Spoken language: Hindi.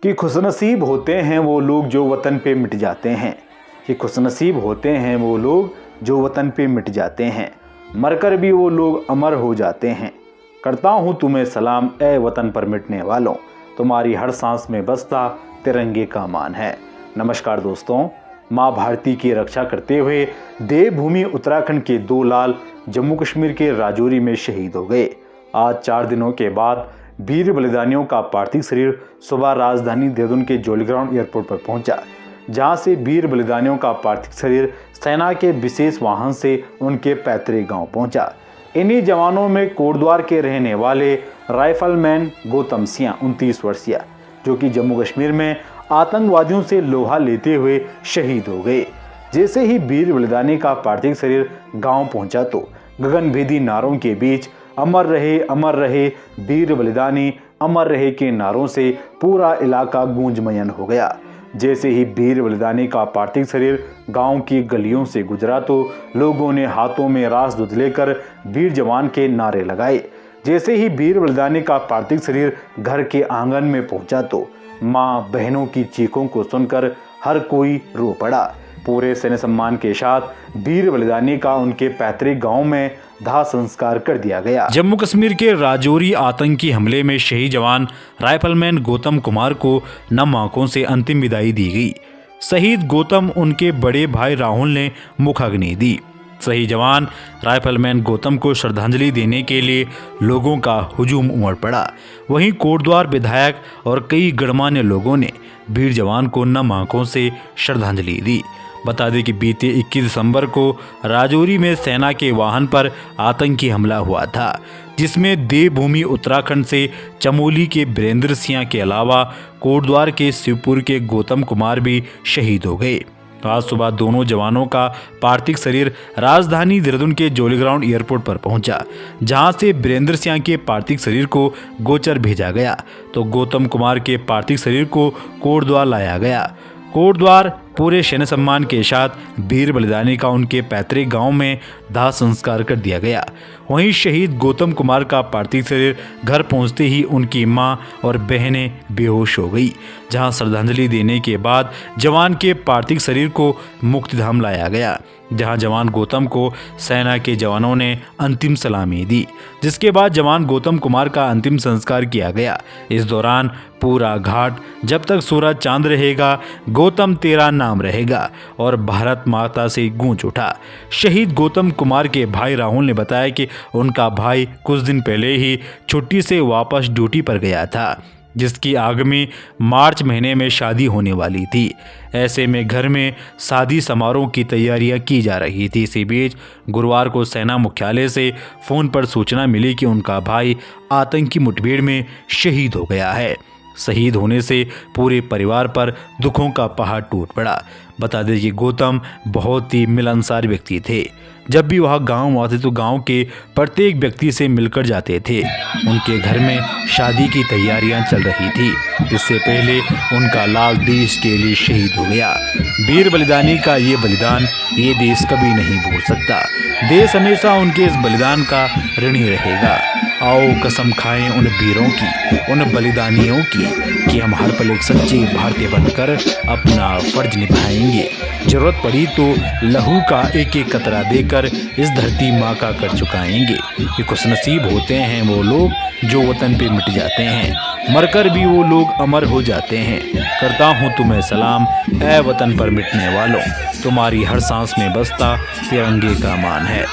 कि खुशनसीब होते हैं वो लोग जो वतन पे मिट जाते हैं, कि खुशनसीब होते हैं वो लोग जो वतन पे मिट जाते हैं, मरकर भी वो लोग अमर हो जाते हैं। करता हूँ तुम्हें सलाम ए वतन पर मिटने वालों, तुम्हारी हर सांस में बसता तिरंगे का मान है। नमस्कार दोस्तों, माँ भारती की रक्षा करते हुए देवभूमि उत्तराखंड के 2 लाल जम्मू कश्मीर के राजौरी में शहीद हो गए। आज 4 दिनों के बाद वीर बलिदानियों का पार्थिव शरीर सुबह राजधानी देहरादून के जॉली ग्राउंड एयरपोर्ट पर पहुंचा, जहां से वीर बलिदानियों का पार्थिव शरीर सेना के विशेष वाहन से उनके पैतृक गांव पहुंचा। इन्हीं जवानों में कोटद्वार के रहने वाले राइफलमैन गौतम सिंह 29 वर्षीय, जो कि जम्मू कश्मीर में आतंकवादियों से लोहा लेते हुए शहीद हो गए। जैसे ही वीर बलिदानी का पार्थिव शरीर गांव पहुंचा तो गगनभेदी नारों के बीच अमर रहे वीर बलिदानी अमर रहे के नारों से पूरा इलाका गूंजमयन हो गया। जैसे ही वीर बलिदानी का पार्थिव शरीर गांव की गलियों से गुजरा तो लोगों ने हाथों में राजदूत लेकर वीर जवान के नारे लगाए। जैसे ही वीर बलिदानी का पार्थिव शरीर घर के आंगन में पहुंचा तो मां बहनों की चीखों को सुनकर हर कोई रो पड़ा। पूरे सैन्य सम्मान के साथ वीर बलिदानी का उनके पैतृक गांव में दाह संस्कार कर दिया गया। जम्मू कश्मीर के राजौरी आतंकी हमले में शहीद जवान राइफलमैन गौतम कुमार को नम आंखों से अंतिम विदाई दी गई। शहीद गौतम उनके बड़े भाई राहुल ने मुखाग्नि दी। शहीद जवान राइफलमैन गौतम को श्रद्धांजलि देने के लिए लोगों का हुजूम उमड़ पड़ा। वहीं कोटद्वार विधायक और कई गणमान्य लोगों ने वीर जवान को नम आंखों से श्रद्धांजलि दी। बता दें कि बीते 21 दिसंबर को राजौरी में सेना के वाहन पर आतंकी हमला हुआ था, जिसमें देवभूमि उत्तराखंड से चमोली के वीरेंद्र सिंह के अलावा कोटद्वार के शिवपुर के गौतम कुमार भी शहीद हो गए। आज सुबह दोनों जवानों का पार्थिव शरीर राजधानी देहरादून के जॉली ग्राउंड एयरपोर्ट पर पहुंचा, जहां से वीरेंद्र सिंह के पार्थिव शरीर को गोचर भेजा गया तो गौतम कुमार के पार्थिव शरीर को कोटद्वार लाया गया। कोटद्वार पूरे सैन्य सम्मान के साथ वीर बलिदानी का उनके पैतृक गांव में दाह संस्कार कर दिया गया। वहीं शहीद गौतम कुमार का पार्थिव शरीर घर पहुंचते ही उनकी मां और बहनें बेहोश हो गई, जहां श्रद्धांजलि देने के बाद जवान के पार्थिव शरीर को मुक्तिधाम लाया गया, जहां जवान गौतम को सेना के जवानों ने अंतिम सलामी दी, जिसके बाद जवान गौतम कुमार का अंतिम संस्कार किया गया। इस दौरान पूरा घाट जब तक सूरज चांद रहेगा गौतम तेरा नाम रहेगा और भारत माता से गूंज उठा। शहीद गौतम कुमार के भाई राहुल ने बताया कि उनका भाई कुछ दिन पहले ही छुट्टी से वापस ड्यूटी पर गया था, जिसकी आगामी मार्च महीने में शादी होने वाली थी। ऐसे में घर में शादी समारोह की तैयारियां की जा रही थी। इसी बीच गुरुवार को सेना मुख्यालय से फोन पर सूचना मिली कि उनका भाई आतंकी मुठभेड़ में शहीद हो गया है। शहीद होने से पूरे परिवार पर दुखों का पहाड़ टूट पड़ा। बता दें कि गौतम बहुत ही मिलनसार व्यक्ति थे। जब भी वह गांव आते तो गांव के प्रत्येक व्यक्ति से मिलकर जाते थे। उनके घर में शादी की तैयारियां चल रही थी। इससे पहले उनका लाल देश के लिए शहीद हो गया। वीर बलिदानी का ये बलिदान ये देश कभी नहीं भूल सकता। देश हमेशा उनके इस बलिदान का ऋणी रहेगा। आओ कसम खाएं उन वीरों की, उन बलिदानियों की, कि हम हर पल एक सच्चे भारतीय बनकर अपना फर्ज निभाएंगे। जरूरत पड़ी तो लहू का एक एक कतरा देकर इस धरती माँ का कर चुकाएंगे। कि खुशनसीब होते हैं वो लोग जो वतन पे मिट जाते हैं, मरकर भी वो लोग अमर हो जाते हैं। करता हूँ तुम्हें सलाम ए वतन पर मिटने वालों, तुम्हारी हर सांस में बसता तिरंगे का मान है।